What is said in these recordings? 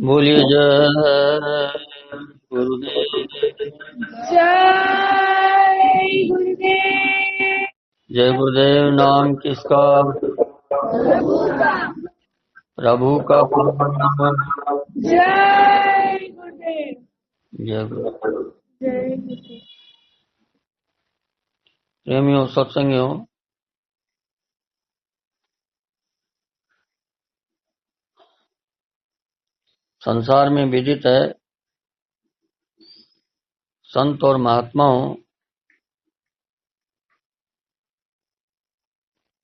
बोलिए जय गुरुदेव। जय गुरुदेव। जय गुरुदेव। नाम किसका? प्रभु का पूर्ण नाम। जय गुरुदेव। जय गुरु। जय गुरुदेव। प्रेमियों, सत्संगियों, संसार में विदित है संत और महात्माओं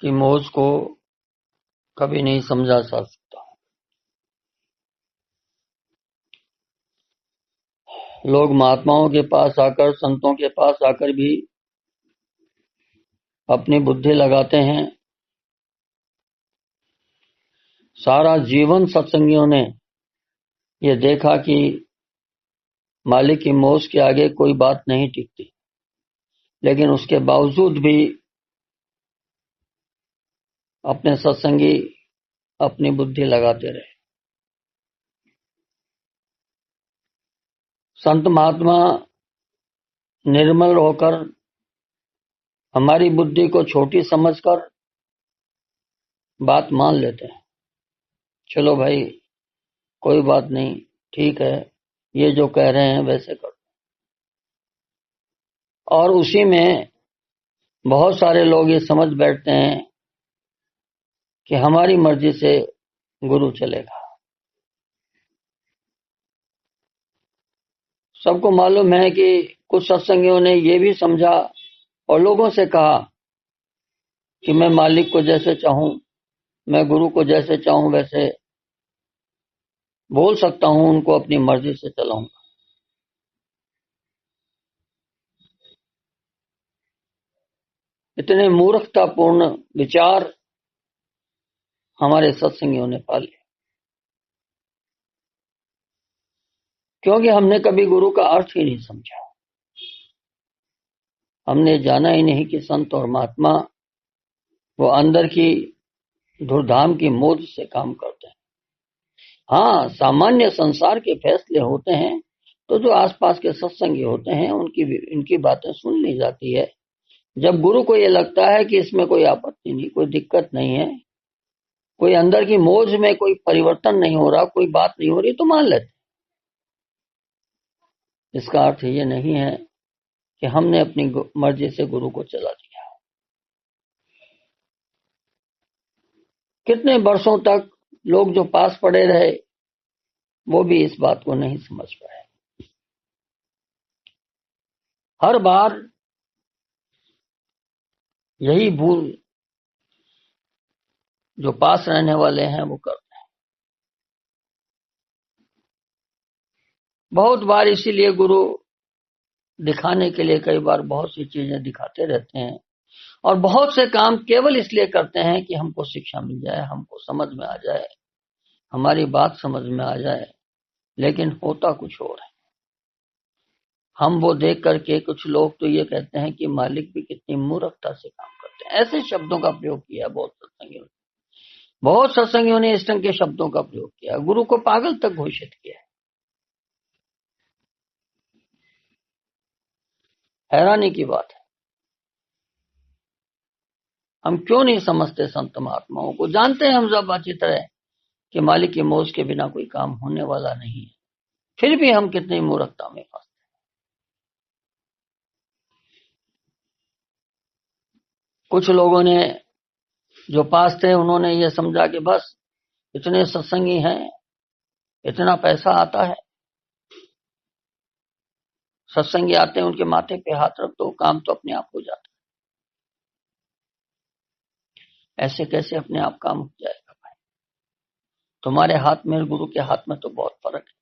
की मौज को कभी नहीं समझा जा सकता। लोग महात्माओं के पास आकर, संतों के पास आकर भी अपनी बुद्धि लगाते हैं। सारा जीवन सत्संगियों ने ये देखा कि मालिक की मौज के आगे कोई बात नहीं टिकती, लेकिन उसके बावजूद भी अपने सत्संगी अपनी बुद्धि लगाते रहे। संत महात्मा निर्मल होकर हमारी बुद्धि को छोटी समझकर बात मान लेते हैं। चलो भाई, कोई बात नहीं, ठीक है, ये जो कह रहे हैं वैसे करो। और उसी में बहुत सारे लोग ये समझ बैठते हैं कि हमारी मर्जी से गुरु चलेगा। सबको मालूम है कि कुछ सत्संगियों ने ये भी समझा और लोगों से कहा कि मैं मालिक को जैसे चाहूं, मैं गुरु को जैसे चाहूं वैसे बोल सकता हूं, उनको अपनी मर्जी से चलाऊंगा। इतने मूर्खतापूर्ण विचार हमारे सत्संगियों ने पाले, क्योंकि हमने कभी गुरु का अर्थ ही नहीं समझा। हमने जाना ही नहीं कि संत और महात्मा वो अंदर की धूर्धाम की मोद से काम करते हैं। हाँ, सामान्य संसार के फैसले होते हैं तो जो आसपास के सत्संगी होते हैं इनकी बातें सुन ली जाती है। जब गुरु को ये लगता है कि इसमें कोई आपत्ति नहीं, कोई दिक्कत नहीं है, कोई अंदर की मौज में कोई परिवर्तन नहीं हो रहा, कोई बात नहीं हो रही, तो मान लेते। इसका अर्थ ये नहीं है कि हमने अपनी मर्जी से गुरु को चला दिया। कितने वर्षों तक लोग जो पास पड़े रहे वो भी इस बात को नहीं समझ पाए। हर बार यही भूल जो पास रहने वाले हैं वो करते हैं। बहुत बार इसीलिए गुरु दिखाने के लिए कई बार बहुत सी चीजें दिखाते रहते हैं और बहुत से काम केवल इसलिए करते हैं कि हमको शिक्षा मिल जाए, हमको समझ में आ जाए, हमारी बात समझ में आ जाए, लेकिन होता कुछ और है। हम वो देख करके कुछ लोग तो ये कहते हैं कि मालिक भी कितनी मूर्खता से काम करते हैं। ऐसे शब्दों का प्रयोग किया बहुत सत्संगियों ने इस ढंग के शब्दों का प्रयोग किया, गुरु को पागल तक घोषित किया। हैरानी की बात है, हम क्यों नहीं समझते संत महात्माओं को। जानते हैं हम सब अच्छी तरह कि मालिक की मौज के बिना कोई काम होने वाला नहीं है, फिर भी हम कितनी मूर्खता में फंसते। कुछ लोगों ने जो पास थे उन्होंने ये समझा कि बस इतने सत्संगी हैं, इतना पैसा आता है, सत्संगी आते हैं, उनके माथे पे हाथ रख दो, काम तो अपने आप हो जाता है। ऐसे कैसे अपने आप काम हो जाएगा भाई? तुम्हारे हाथ में गुरु के हाथ में तो बहुत फर्क है।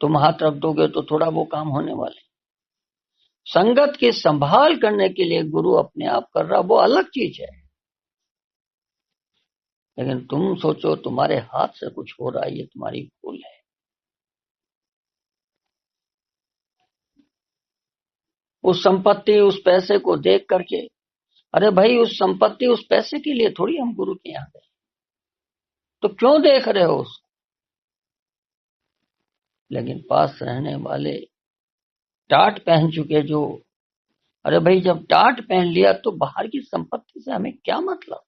तुम हाथ रख दोगे तो थोड़ा वो काम होने वाले। संगत की संभाल करने के लिए गुरु अपने आप कर रहा, वो अलग चीज है। लेकिन तुम सोचो तुम्हारे हाथ से कुछ हो रहा है, ये तुम्हारी भूल है। उस संपत्ति, उस पैसे को देख करके, अरे भाई उस संपत्ति, उस पैसे के लिए थोड़ी हम गुरु के यहाँ गए, तो क्यों देख रहे हो उसको? लेकिन पास रहने वाले टाट पहन चुके जो, अरे भाई जब टाट पहन लिया तो बाहर की संपत्ति से हमें क्या मतलब।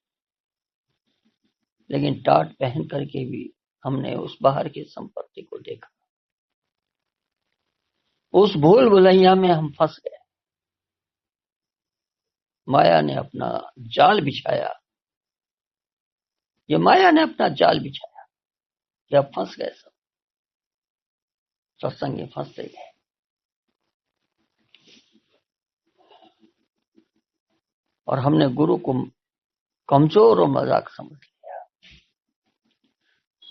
लेकिन टाट पहन करके भी हमने उस बाहर की संपत्ति को देखा, उस भूल भुलैया में हम फंस गए। माया ने अपना जाल बिछाया, ये माया ने अपना जाल बिछाया कि अब फंस गए सब, सत्संग में फंसते गए। और हमने गुरु को कमजोर और मजाक समझ लिया।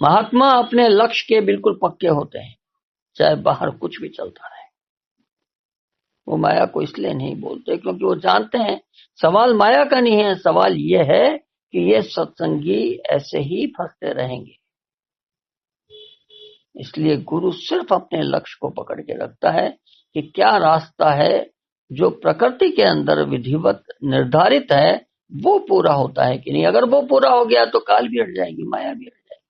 महात्मा अपने लक्ष्य के बिल्कुल पक्के होते हैं, चाहे बाहर कुछ भी चलता रहे। वो माया को इसलिए नहीं बोलते क्योंकि वो जानते हैं सवाल माया का नहीं है, सवाल ये है कि ये सत्संगी ऐसे ही फंसते रहेंगे। इसलिए गुरु सिर्फ अपने लक्ष्य को पकड़ के रखता है कि क्या रास्ता है जो प्रकृति के अंदर विधिवत निर्धारित है, वो पूरा होता है कि नहीं। अगर वो पूरा हो गया तो काल भी हट जाएगी, माया भी हट जाएगी।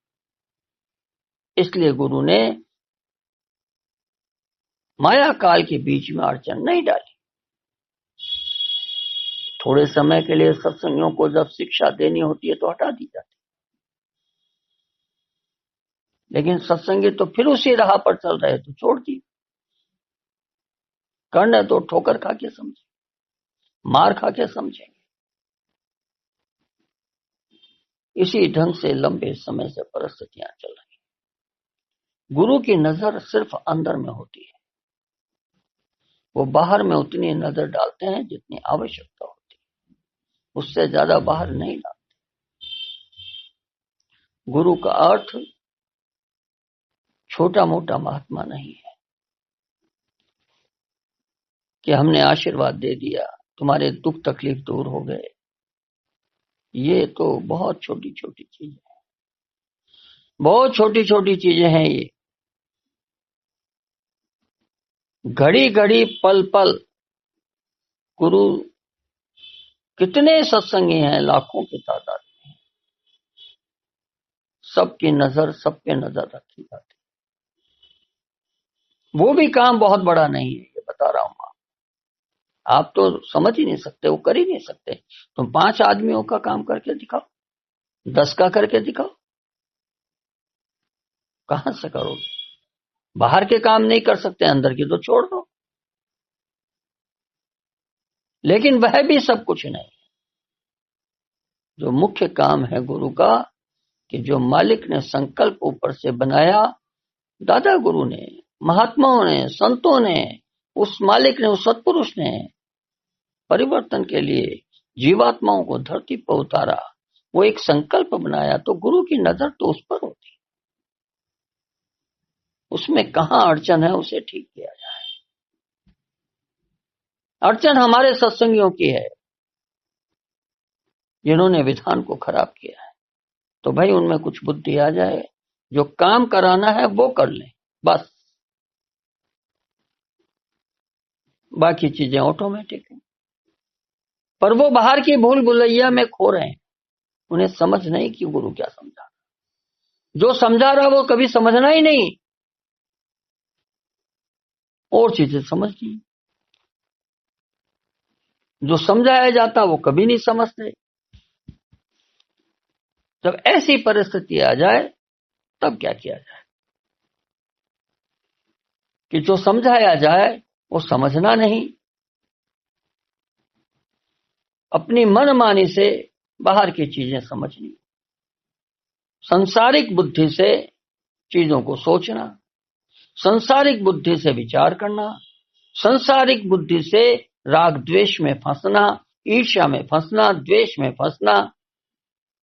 इसलिए गुरु ने माया काल के बीच में अड़चन नहीं डाली। थोड़े समय के लिए सत्संगियों को जब शिक्षा देनी होती है तो हटा दी जाती, लेकिन सत्संगी तो फिर उसी राह पर चल रहे तो छोड़ दी। करना तो ठोकर खा के समझे, मार खा के समझेंगे। इसी ढंग से लंबे समय से परिस्थितियां चल रही। गुरु की नजर सिर्फ अंदर में होती है, वो बाहर में उतनी नजर डालते हैं जितनी आवश्यकता होती है, उससे ज्यादा बाहर नहीं डालते। गुरु का अर्थ छोटा मोटा महात्मा नहीं है कि हमने आशीर्वाद दे दिया, तुम्हारे दुख तकलीफ दूर हो गए। ये तो बहुत छोटी छोटी चीजें हैं, बहुत छोटी छोटी चीजें हैं ये। घड़ी घड़ी पल पल गुरु, कितने सत्संगी हैं, लाखों की तादाद में, सबकी नजर सब पे नजर रखी जाती। वो भी काम बहुत बड़ा नहीं है, ये बता रहा हूं। आप तो समझ ही नहीं सकते, वो कर ही नहीं सकते। तुम 5 आदमियों का काम करके दिखाओ, 10 का करके दिखाओ, कहां से करोगे। बाहर के काम नहीं कर सकते, अंदर की तो छोड़ दो। लेकिन वह भी सब कुछ नहीं। जो मुख्य काम है गुरु का, कि जो मालिक ने संकल्प ऊपर से बनाया, दादा गुरु ने, महात्माओं ने, संतों ने, उस मालिक ने, उस सत्पुरुष ने परिवर्तन के लिए जीवात्माओं को धरती पर उतारा, वो एक संकल्प बनाया, तो गुरु की नजर तो उस पर होती। उसमें कहां अड़चन है उसे ठीक किया जाए। अड़चन हमारे सत्संगियों की है, जिन्होंने विधान को खराब किया है। तो भाई उनमें कुछ बुद्धि आ जाए, जो काम कराना है वो कर लें, बस बाकी चीजें ऑटोमेटिक है। पर वो बाहर की भूल भुलैया में खो रहे हैं, उन्हें समझ नहीं कि गुरु क्या समझा। जो समझा रहा वो कभी समझना ही नहीं, और चीजें समझती। जो समझाया जाता वो कभी नहीं समझते। जब ऐसी परिस्थिति आ जाए तब क्या किया जाए कि जो समझाया जाए वो समझना नहीं, अपनी मनमानी से बाहर की चीजें समझनी, संसारिक बुद्धि से चीजों को सोचना, संसारिक बुद्धि से विचार करना, संसारिक बुद्धि से राग द्वेष में फंसना, ईर्ष्या में फंसना, द्वेष में फंसना,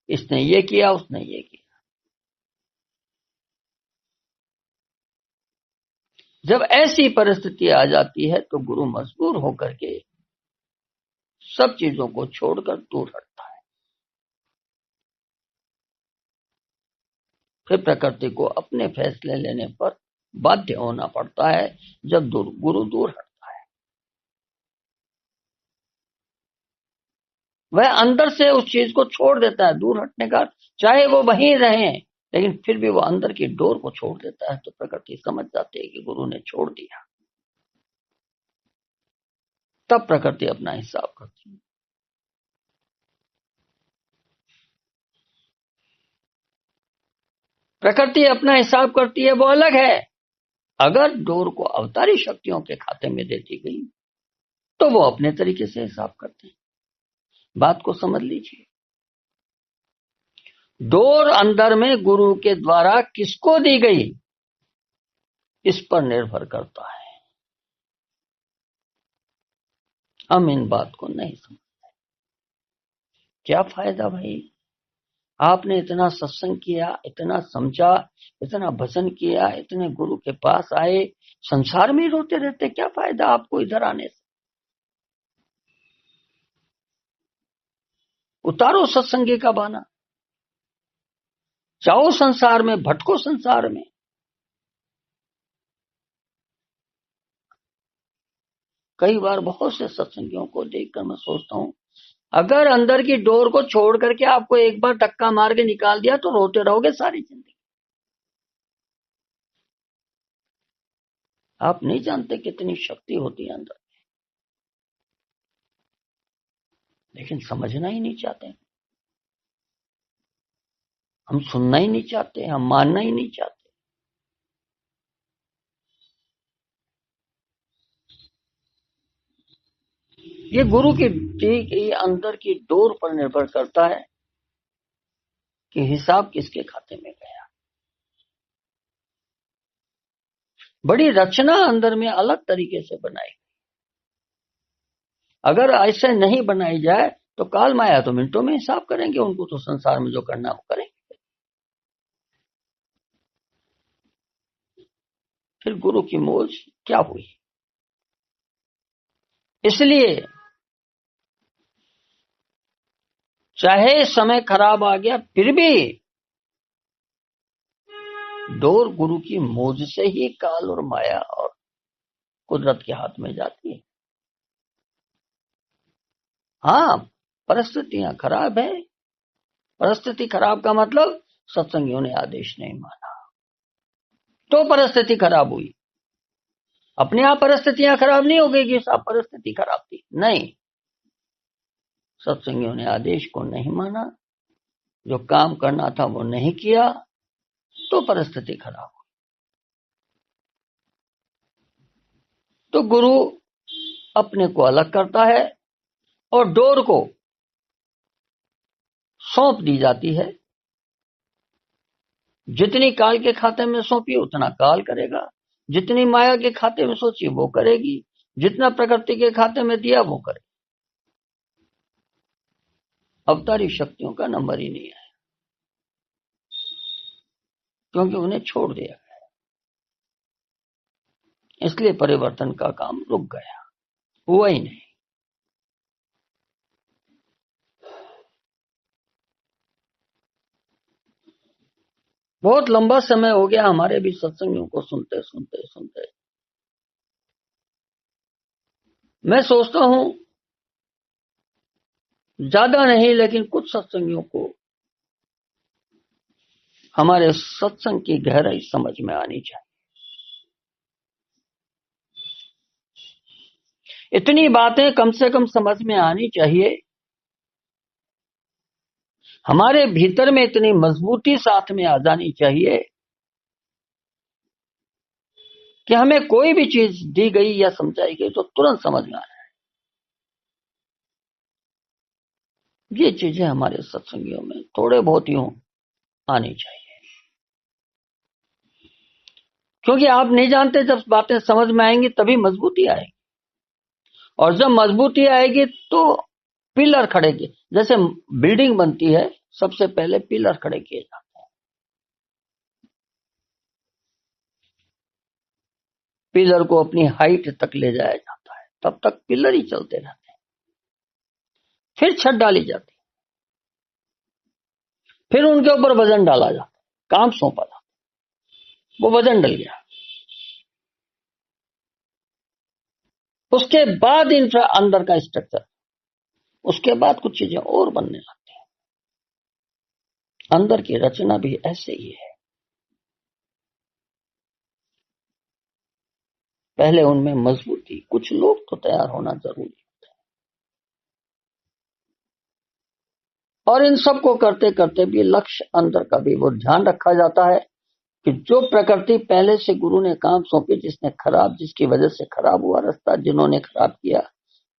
इसने ये किया उसने ये किया। जब ऐसी परिस्थिति आ जाती है तो गुरु मजबूर होकर के सब चीजों को छोड़कर दूर हटता है। फिर प्रकृति को अपने फैसले लेने पर बाध्य होना पड़ता है जब गुरु दूर हटता है। वह अंदर से उस चीज को छोड़ देता है। दूर हटने का, चाहे वो वहीं रहें, लेकिन फिर भी वो अंदर की डोर को छोड़ देता है, तो प्रकृति समझ जाती है कि गुरु ने छोड़ दिया। तब प्रकृति अपना हिसाब करती है। प्रकृति अपना हिसाब करती है वो अलग है। अगर डोर को अवतारी शक्तियों के खाते में देती गई तो वो अपने तरीके से हिसाब करते हैं। बात को समझ लीजिए। डोर अंदर में गुरु के द्वारा किसको दी गई, इस पर निर्भर करता है। हम इन बात को नहीं समझते। क्या फायदा भाई, आपने इतना सत्संग किया, इतना समझा, इतना भजन किया, इतने गुरु के पास आए, संसार में ही रोते रहते, क्या फायदा आपको इधर आने से? उतारो सत्संगी का बाना, जाओ संसार में, भटको संसार में। कई बार बहुत से सत्संगियों को देखकर मैं सोचता हूं, अगर अंदर की डोर को छोड़ करके आपको एक बार धक्का मार के निकाल दिया तो रोते रहोगे सारी जिंदगी। आप नहीं जानते कितनी शक्ति होती है अंदर, लेकिन समझना ही नहीं चाहते। हम सुनना ही नहीं चाहते, हम मानना ही नहीं चाहते। ये गुरु की दी गई अंदर की डोर पर निर्भर करता है कि हिसाब किसके खाते में गया। बड़ी रचना अंदर में अलग तरीके से बनाई। अगर ऐसे नहीं बनाई जाए तो काल माया तो मिनटों में हिसाब करेंगे, उनको तो संसार में जो करना वो करेंगे। फिर गुरु की मौज क्या हुई? इसलिए चाहे समय खराब आ गया फिर भी डोर गुरु की मौज से ही काल और माया और कुदरत के हाथ में जाती है। हाँ, परिस्थितियां खराब है। परिस्थिति खराब का मतलब सत्संगियों ने आदेश नहीं माना तो परिस्थिति खराब हुई। अपने आप परिस्थितियां खराब नहीं हो गई कि सब परिस्थिति खराब थी, नहीं। सत्संगियों ने आदेश को नहीं माना, जो काम करना था वो नहीं किया, तो परिस्थिति खराब हुई। तो गुरु अपने को अलग करता है और डोर को सौंप दी जाती है। जितनी काल के खाते में सौंपी उतना काल करेगा, जितनी माया के खाते में सोची वो करेगी, जितना प्रकृति के खाते में दिया वो करे। अवतारी शक्तियों का नंबर ही नहीं है, क्योंकि उन्हें छोड़ दिया गया। इसलिए परिवर्तन का काम रुक गया, हुआ ही नहीं। बहुत लंबा समय हो गया हमारे भी सत्संगियों को सुनते सुनते सुनते। मैं सोचता हूं ज्यादा नहीं, लेकिन कुछ सत्संगियों को हमारे सत्संग की गहराई समझ में आनी चाहिए। इतनी बातें कम से कम समझ में आनी चाहिए। हमारे भीतर में इतनी मजबूती साथ में आ जानी चाहिए कि हमें कोई भी चीज दी गई या समझाई गई तो तुरंत समझ में आ रहा है। ये चीजें हमारे सत्संगियों में थोड़े बहुत ही आनी चाहिए, क्योंकि आप नहीं जानते, जब बातें समझ में आएंगी तभी मजबूती आएगी, और जब मजबूती आएगी तो पिलर खड़े किए, जैसे बिल्डिंग बनती है सबसे पहले पिलर खड़े किए जाते हैं। पिलर को अपनी हाइट तक ले जाया जाता है, तब तक पिलर ही चलते रहते हैं। फिर छत डाली जाती है, फिर उनके ऊपर वजन डाला जाता है, काम सौंपा जाता है, वो वजन डल गया। उसके बाद इंफ्रा अंदर का स्ट्रक्चर, उसके बाद कुछ चीजें और बनने लगती हैं। अंदर की रचना भी ऐसे ही है। पहले उनमें मजबूती, कुछ लोग तो तैयार होना जरूरी, और इन सब को करते करते भी लक्ष्य अंदर का भी वो ध्यान रखा जाता है कि जो प्रकृति पहले से गुरु ने काम सौंपी, जिसकी वजह से खराब हुआ रास्ता, जिन्होंने खराब किया,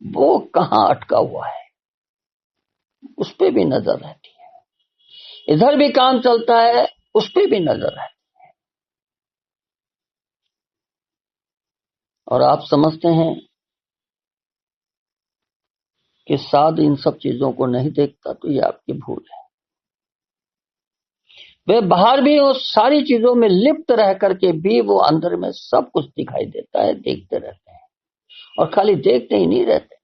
वो कहाँ अटका हुआ है, उस पे भी नजर रहती है। इधर भी काम चलता है, उस पे भी नजर रहती है। और आप समझते हैं कि साध इन सब चीजों को नहीं देखता, तो ये आपकी भूल है। वे बाहर भी उस सारी चीजों में लिप्त रह करके भी वो अंदर में सब कुछ दिखाई देता है, देखते रहते हैं। और खाली देखते ही नहीं रहते,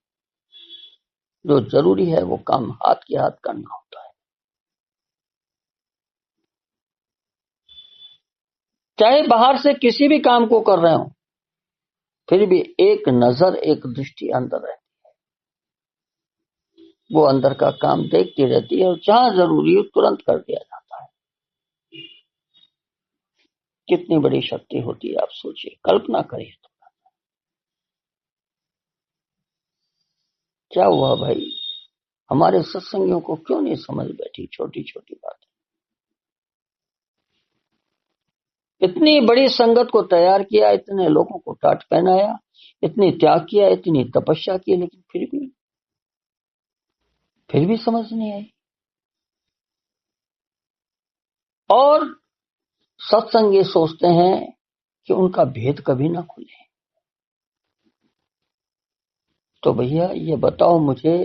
जो जरूरी है वो काम हाथ के हाथ करना होता है। चाहे बाहर से किसी भी काम को कर रहे हो, फिर भी एक नजर, एक दृष्टि अंदर रहती है, वो अंदर का काम देखती रहती है, और जहां जरूरी हो तुरंत कर दिया जाता है। कितनी बड़ी शक्ति होती है, आप सोचिए, कल्पना करिए तो। क्या हुआ भाई, हमारे सत्संगियों को क्यों नहीं समझ बैठी छोटी छोटी बात? इतनी बड़ी संगत को तैयार किया, इतने लोगों को टाट पहनाया, इतनी त्याग किया, इतनी तपस्या की, लेकिन फिर भी समझ नहीं आई। और सत्संग ये सोचते हैं कि उनका भेद कभी ना खुले। तो भैया ये बताओ मुझे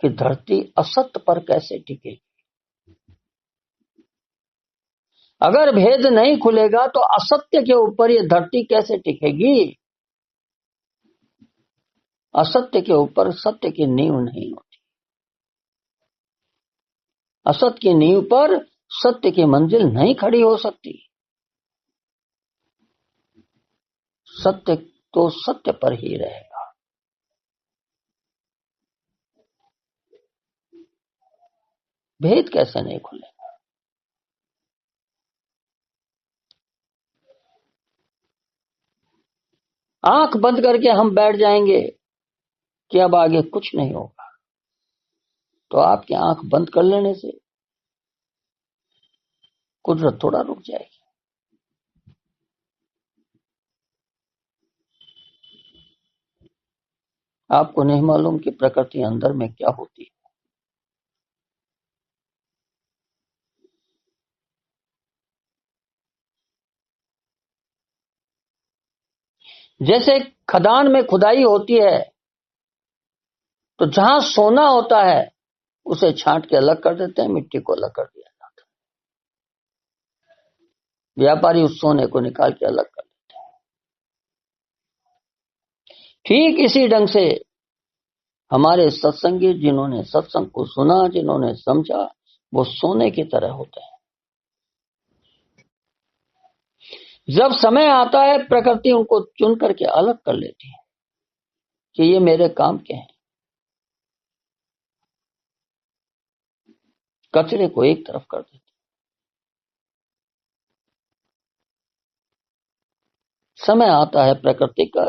कि धरती असत्य पर कैसे टिकेगी? अगर भेद नहीं खुलेगा तो असत्य के ऊपर ये धरती कैसे टिकेगी? असत्य के ऊपर सत्य की नींव नहीं होती। असत्य की नींव पर सत्य की मंजिल नहीं खड़ी हो सकती। सत्य तो सत्य पर ही रहेगा। भेद कैसे नहीं खुलेगा? आंख बंद करके हम बैठ जाएंगे कि अब आगे कुछ नहीं होगा, तो आपकी आंख बंद कर लेने से कुदरत थोड़ा रुक जाएगी। आपको नहीं मालूम कि प्रकृति अंदर में क्या होती है। जैसे खदान में खुदाई होती है, तो जहां सोना होता है उसे छांट के अलग कर देते हैं, मिट्टी को अलग कर दिया जाता है। व्यापारी उस सोने को निकाल के अलग कर देते हैं। ठीक इसी ढंग से हमारे सत्संगी, जिन्होंने सत्संग को सुना, जिन्होंने समझा, वो सोने की तरह होते हैं। जब समय आता है, प्रकृति उनको चुन करके अलग कर लेती है कि ये मेरे काम के हैं। कचरे को एक तरफ कर देती। समय आता है प्रकृति का,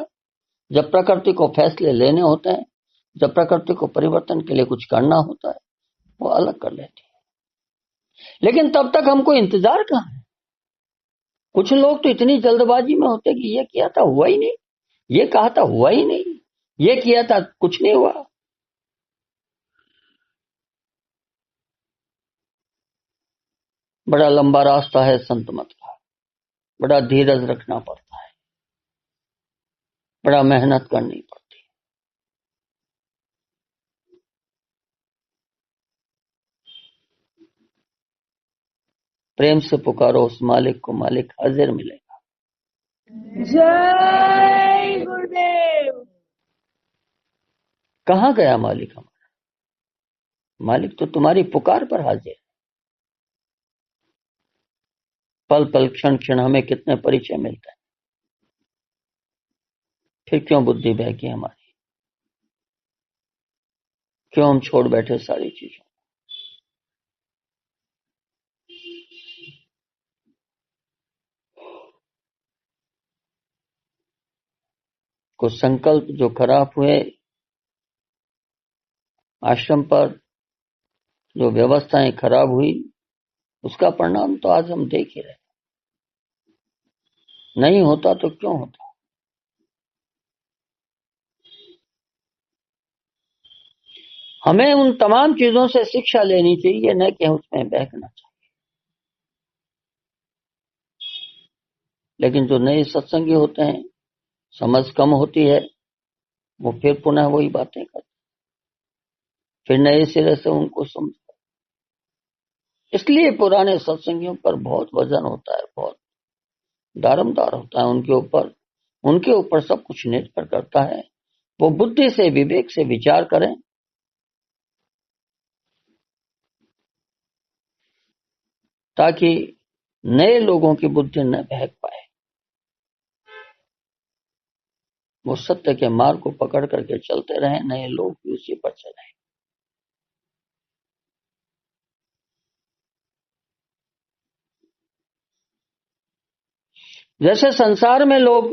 जब प्रकृति को फैसले लेने होते हैं, जब प्रकृति को परिवर्तन के लिए कुछ करना होता है, वो अलग कर लेती है। लेकिन तब तक हमको इंतजार कहां है? कुछ लोग तो इतनी जल्दबाजी में होते कि ये किया था हुआ ही नहीं, ये कहा था हुआ ही नहीं, ये किया था कुछ नहीं हुआ। बड़ा लंबा रास्ता है संत मत का, बड़ा धीरज रखना पड़ता है, बड़ा मेहनत करनी पड़ती है। प्रेम से पुकारो उस मालिक को, मालिक हाजिर मिलेगा। जय गुरुदेव। कहां गया मालिक हमारा? मालिक तो तुम्हारी पुकार पर हाजिर है। पल पल क्षण क्षण हमें कितने परिचय मिलते हैं, फिर क्यों बुद्धि बहकी हमारी? क्यों हम छोड़ बैठे सारी चीजों? कुछ संकल्प जो खराब हुए, आश्रम पर जो व्यवस्थाएं खराब हुई, उसका परिणाम तो आज हम देख ही रहे। नहीं होता तो क्यों होता। हमें उन तमाम चीजों से शिक्षा लेनी चाहिए, न कि उसमें बहकना चाहिए। लेकिन जो नए सत्संगी होते हैं, समझ कम होती है, वो फिर पुनः वही बातें करते, फिर नए सिरे से उनको समझ। इसलिए पुराने सत्संगियों पर बहुत वजन होता है, बहुत दारमदार होता है उनके ऊपर सब कुछ निर्भर करता है। वो बुद्धि से, विवेक से विचार करें, ताकि नए लोगों की बुद्धि न बहक पाए, वो सत्य के मार्ग को पकड़ करके चलते रहें, नए लोग भी उसी पर चलें। जैसे संसार में लोग,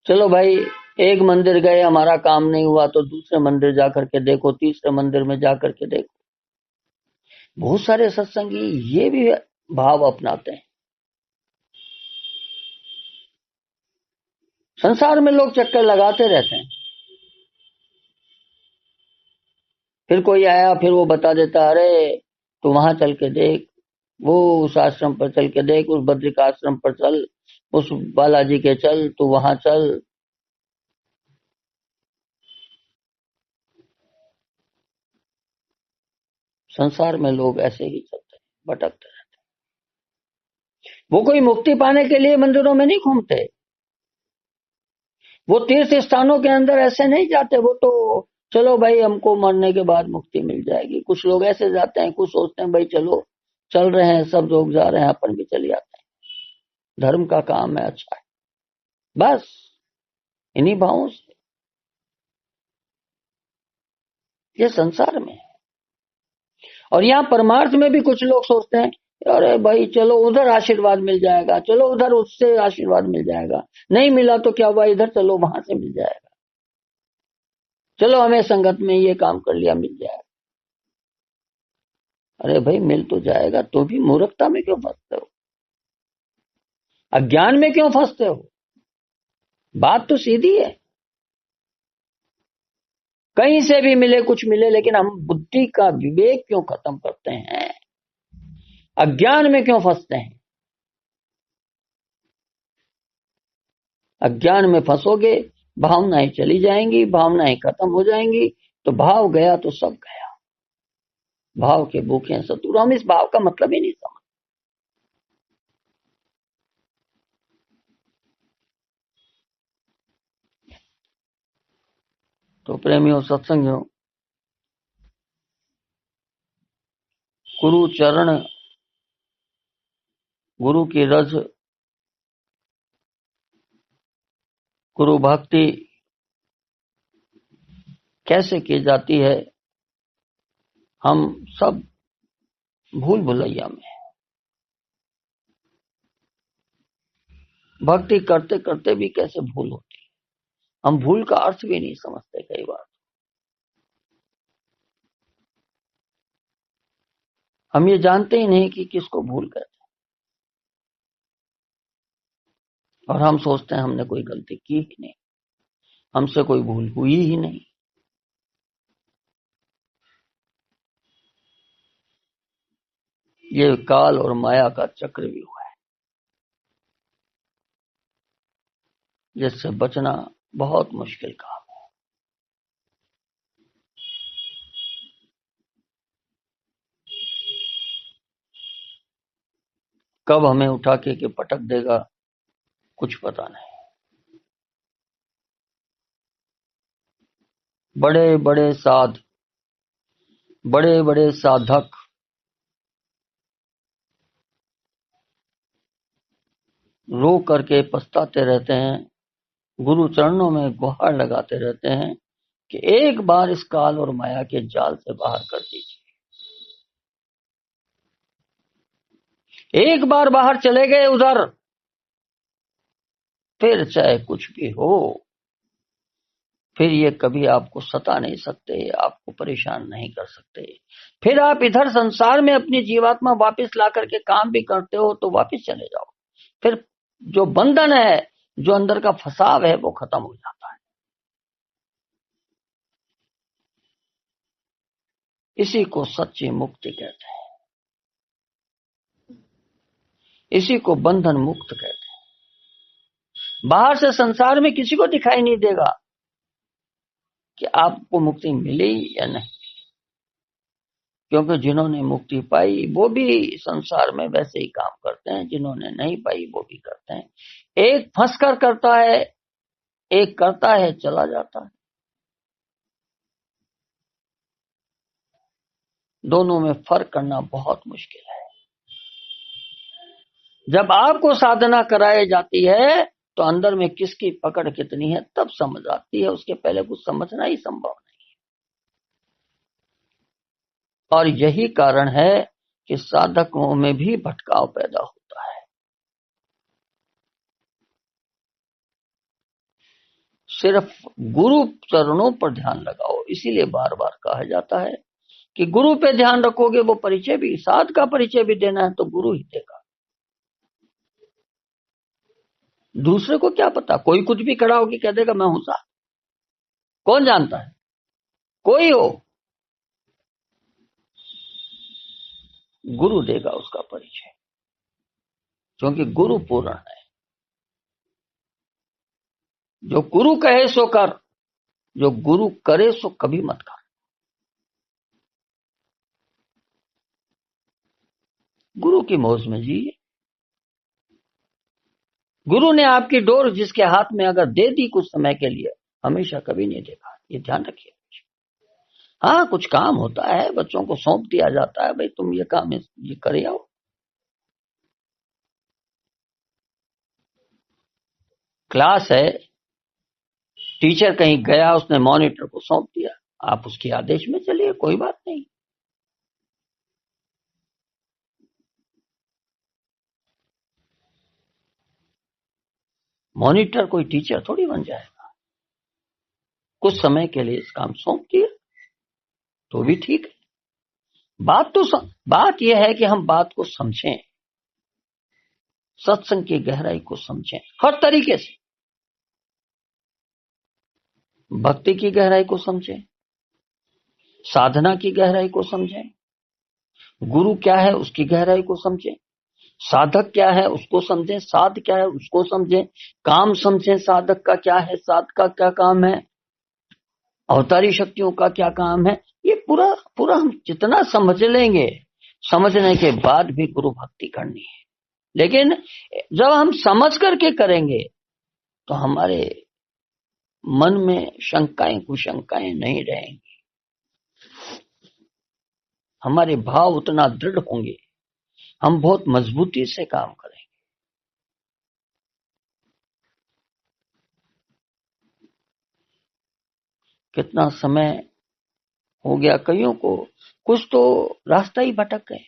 चलो भाई एक मंदिर गए, हमारा काम नहीं हुआ तो दूसरे मंदिर जाकर के देखो, तीसरे मंदिर में जाकर के देखो। बहुत सारे सत्संगी ये भी भाव अपनाते हैं। संसार में लोग चक्कर लगाते रहते हैं, फिर कोई आया, फिर वो बता देता, अरे तू वहां चल के देख, वो उस आश्रम पर चल के देख, उस बद्रिका आश्रम पर चल, उस बालाजी के चल, तू वहां चल। संसार में लोग ऐसे ही चलते हैं, भटकते रहते हैं। वो कोई मुक्ति पाने के लिए मंदिरों में नहीं घूमते, वो तीर्थ स्थानों के अंदर ऐसे नहीं जाते। वो तो चलो भाई हमको मरने के बाद मुक्ति मिल जाएगी। कुछ लोग ऐसे जाते हैं, कुछ सोचते हैं भाई चलो चल रहे हैं, सब लोग जा रहे हैं, अपन भी चले जाते हैं, धर्म का काम है, अच्छा है। बस इन्हीं भावों से ये संसार में है। और यहाँ परमार्थ में भी कुछ लोग सोचते हैं, अरे भाई चलो उधर आशीर्वाद मिल जाएगा, चलो उधर उससे आशीर्वाद मिल जाएगा, नहीं मिला तो क्या हुआ, इधर चलो वहां से मिल जाएगा, चलो हमें संगत में ये काम कर लिया, मिल जाएगा। अरे भाई मिल तो जाएगा, तो भी मूर्खता में क्यों फंसते हो, अज्ञान में क्यों फंसते हो। बात तो सीधी है, कहीं से भी मिले कुछ मिले, लेकिन हम बुद्धि का विवेक क्यों खत्म करते हैं, अज्ञान में क्यों फंसते हैं। अज्ञान में फंसोगे, भावनाएं चली जाएंगी, भावनाएं खत्म हो जाएंगी, तो भाव गया तो सब गया। भाव के भूखे हैं सतुर, हम इस भाव का मतलब ही नहीं समझ। तो प्रेमियों, सत्संगियों, गुरु चरण, गुरु की रज, गुरु भक्ति कैसे की जाती है, हम सब भूल भुलैया में। भक्ति करते करते भी कैसे भूल होती है, हम भूल का अर्थ भी नहीं समझते कई बार। हम ये जानते ही नहीं कि किसको भूल कहते हैं, और हम सोचते हैं हमने कोई गलती की ही नहीं, हमसे कोई भूल हुई ही नहीं। ये काल और माया का चक्रव्यूह है, जिससे बचना बहुत मुश्किल काम है। कब हमें उठा के पटक देगा कुछ पता नहीं। बड़े बड़े साध, बड़े बड़े साधक रो करके पछताते रहते हैं, गुरु चरणों में गुहार लगाते रहते हैं कि एक बार इस काल और माया के जाल से बाहर कर दीजिए। एक बार बाहर चले गए उधर, फिर चाहे कुछ भी हो, फिर ये कभी आपको सता नहीं सकते, आपको परेशान नहीं कर सकते। फिर आप इधर संसार में अपनी जीवात्मा वापस ला करके काम भी करते हो तो वापस चले जाओ। फिर जो बंधन है, जो अंदर का फसाव है, वो खत्म हो जाता है। इसी को सच्ची मुक्ति कहते हैं, इसी को बंधन मुक्त कहते हैं। बाहर से संसार में किसी को दिखाई नहीं देगा कि आपको मुक्ति मिली या नहीं, क्योंकि जिन्होंने मुक्ति पाई वो भी संसार में वैसे ही काम करते हैं, जिन्होंने नहीं पाई वो भी करते हैं। एक फंसकर करता है, एक करता है चला जाता है। दोनों में फर्क करना बहुत मुश्किल है। जब आपको साधना कराई जाती है तो अंदर में किसकी पकड़ कितनी है तब समझ आती है, उसके पहले कुछ समझना ही संभव नहीं। और यही कारण है कि साधकों में भी भटकाव पैदा होता है। सिर्फ गुरु चरणों पर ध्यान लगाओ, इसीलिए बार बार कहा जाता है कि गुरु पे ध्यान रखोगे, वो परिचय भी, साध का परिचय भी देना है तो गुरु ही देगा। दूसरे को क्या पता, कोई कुछ भी खड़ा होकर कह देगा मैं हूं साध, कौन जानता है, कोई हो, गुरु देगा उसका परिचय, क्योंकि गुरु पूर्ण है। जो गुरु कहे सो कर, जो गुरु करे सो कभी मत कर। गुरु की मौज में जिए। गुरु ने आपकी डोर जिसके हाथ में अगर दे दी कुछ समय के लिए, हमेशा कभी नहीं देगा, ये ध्यान रखिए। हाँ, कुछ काम होता है, बच्चों को सौंप दिया जाता है, भाई तुम ये काम ये करे आओ। क्लास है, टीचर कहीं गया, उसने मॉनिटर को सौंप दिया, आप उसके आदेश में चलिए, कोई बात नहीं। मॉनिटर कोई टीचर थोड़ी बन जाएगा। कुछ समय के लिए इस काम सौंप दिया तो भी ठीक है। बात यह है कि हम बात को समझें, सत्संग की गहराई को समझें हर तरीके से। भक्ति की गहराई को समझें, साधना की गहराई को समझें, गुरु क्या है उसकी गहराई को समझें, साधक क्या है उसको समझें, साध क्या है उसको समझें, काम समझें, साधक का क्या है, साध का क्या काम है, अवतारी शक्तियों का क्या काम है। ये पूरा पूरा हम जितना समझ लेंगे, समझने के बाद भी गुरु भक्ति करनी है। लेकिन जब हम समझ करके करेंगे तो हमारे मन में शंकाएं कुशंकाएं नहीं रहेंगी, हमारे भाव उतना दृढ़ होंगे, हम बहुत मजबूती से काम करेंगे। कितना समय हो गया कईयों को, कुछ तो रास्ता ही भटक गए।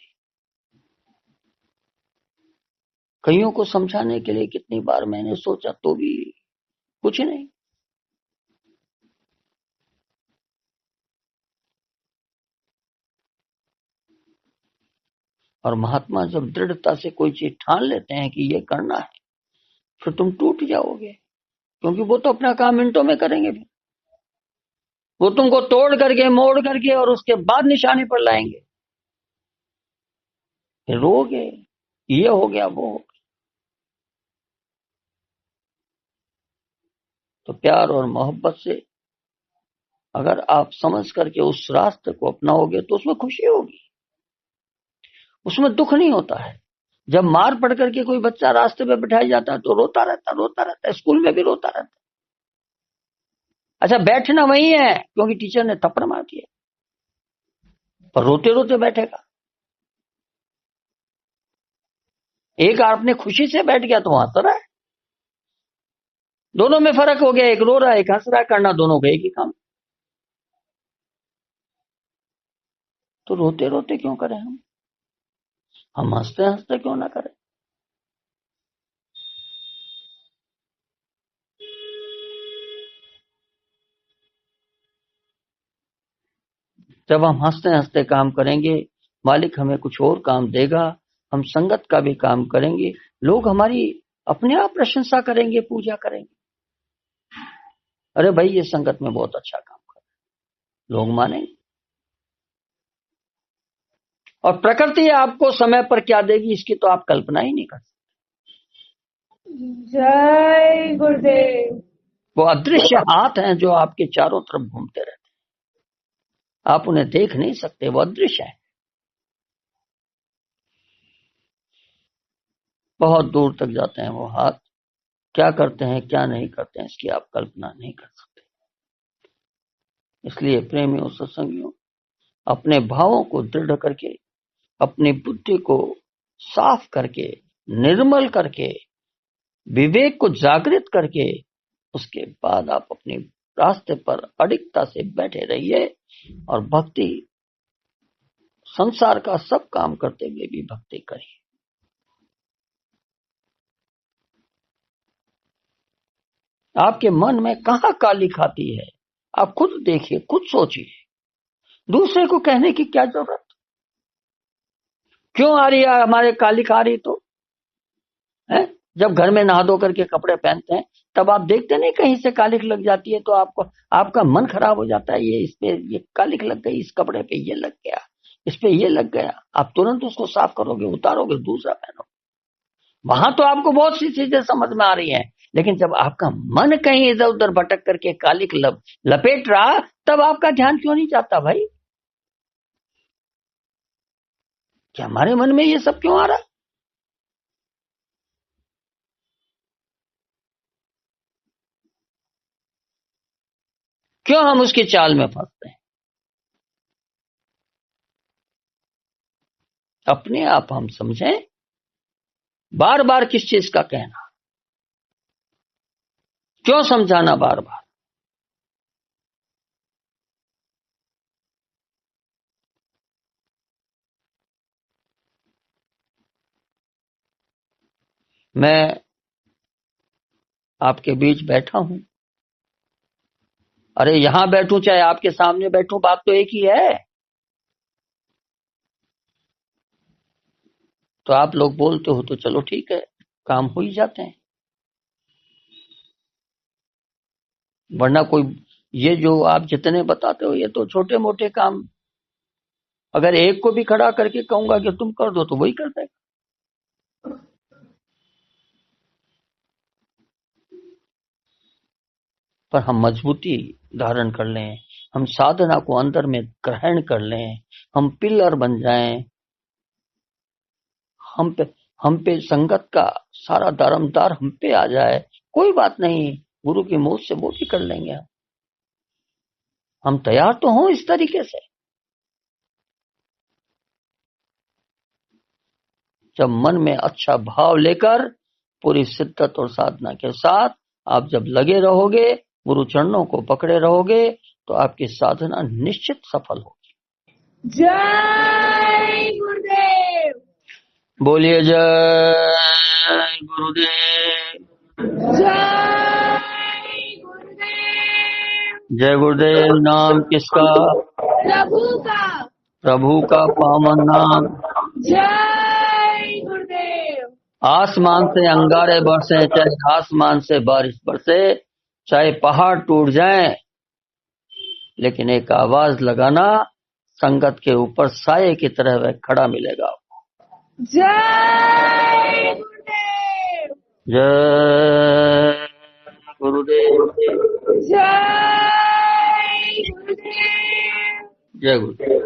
कईयों को समझाने के लिए कितनी बार मैंने सोचा तो भी कुछ नहीं। और महात्मा जब दृढ़ता से कोई चीज ठान लेते हैं कि ये करना है, फिर तुम टूट जाओगे, क्योंकि वो तो अपना काम मिनटों में करेंगे। फिर वो तुमको तोड़ करके मोड़ करके और उसके बाद निशाने पर लाएंगे, फिर रोगे ये हो गया वो हो गया। तो प्यार और मोहब्बत से अगर आप समझ करके उस रास्ते को अपनाओगे तो उसमें खुशी होगी, उसमें दुख नहीं होता है। जब मार पड़ करके कोई बच्चा रास्ते पे बिठाया जाता है तो रोता रहता है, स्कूल में भी रोता रहता है। अच्छा, बैठना वही है क्योंकि टीचर ने थप्पड़ मार दिया, पर रोते रोते बैठेगा। एक आपने खुशी से बैठ गया तो हंस रहा है, दोनों में फर्क हो गया, एक रो रहा है एक हंस रहा है, करना दोनों का एक ही काम। तो रोते रोते क्यों करें हम हंसते हंसते क्यों ना करें। जब हम हंसते हंसते काम करेंगे, मालिक हमें कुछ और काम देगा। हम संगत का भी काम करेंगे, लोग हमारी अपने आप प्रशंसा करेंगे, पूजा करेंगे। अरे भाई, ये संगत में बहुत अच्छा काम कर रहा है, लोग मानेंगे। और प्रकृति आपको समय पर क्या देगी, इसकी तो आप कल्पना ही नहीं कर सकते। जय गुरुदेव। वो अदृश्य हाथ हैं जो आपके चारों तरफ घूमते रहते हैं, आप उन्हें देख नहीं सकते, वो अदृश्य है। बहुत दूर तक जाते हैं वो हाथ, क्या करते हैं क्या नहीं करते हैं इसकी आप कल्पना नहीं कर सकते। इसलिए प्रेमियों, सत्संगियों, अपने भावों को दृढ़ करके, अपनी बुद्धि को साफ करके, निर्मल करके, विवेक को जागृत करके, उसके बाद आप अपने रास्ते पर अडिगता से बैठे रहिए और भक्ति, संसार का सब काम करते हुए भी भक्ति करिए। आपके मन में कहां काली खाती है, आप खुद देखिए, खुद सोचिए। दूसरे को कहने की क्या जरूरत? क्यों आ रही है हमारे काली खा रही तो है? जब घर में नहा धो करके कपड़े पहनते हैं, तब आप देखते नहीं कहीं से कालिख लग जाती है, तो आपको आपका मन खराब हो जाता है। ये इस पे ये कालिख लग गई, इस कपड़े पे ये लग गया, इस पे ये लग गया। आप तुरंत उसको साफ करोगे, उतारोगे, दूसरा पहनोगे। वहां तो आपको बहुत सी चीजें समझ में आ रही हैं, लेकिन जब आपका मन कहीं इधर उधर भटक करके कालिख लपेट रहा, तब आपका ध्यान क्यों नहीं जाता भाई? कि हमारे मन में ये सब क्यों आ रहा? क्यों हम उसकी चाल में फंसते हैं? अपने आप हम समझें, बार बार किस चीज का कहना, क्यों समझाना बार बार? मैं आपके बीच बैठा हूं, अरे यहां बैठूं चाहे आपके सामने बैठूं, बात तो एक ही है। तो आप लोग बोलते हो तो चलो ठीक है, काम हो ही जाते हैं। वरना कोई, ये जो आप जितने बताते हो ये तो छोटे मोटे काम, अगर एक को भी खड़ा करके कहूंगा कि तुम कर दो तो वही कर देगा। पर हम मजबूती धारण कर लें, हम साधना को अंदर में ग्रहण कर लें, हम पिलर बन जाएं, हम पे संगत का सारा दारमदार हम पे आ जाए, कोई बात नहीं, गुरु की मोह से वो भी कर लेंगे। हम तैयार तो हों इस तरीके से। जब मन में अच्छा भाव लेकर, पूरी शिद्दत और साधना के साथ आप जब लगे रहोगे, गुरु चरणों को पकड़े रहोगे, तो आपकी साधना निश्चित सफल होगी। जय गुरुदेव। बोलिए जय गुरुदेव। जय गुरुदेव। जय गुरुदेव नाम किसका? प्रभु का। प्रभु का पावन नाम। जय गुरुदेव। आसमान से अंगारे बरसे, चाहे आसमान से बारिश बरसे, चाहे पहाड़ टूट जाएं, लेकिन एक आवाज लगाना, संगत के ऊपर साये की तरह वह खड़ा मिलेगा। जय गुरुदेव। जय गुरुदेव। जय गुरुदेव। जय गुरुदेव।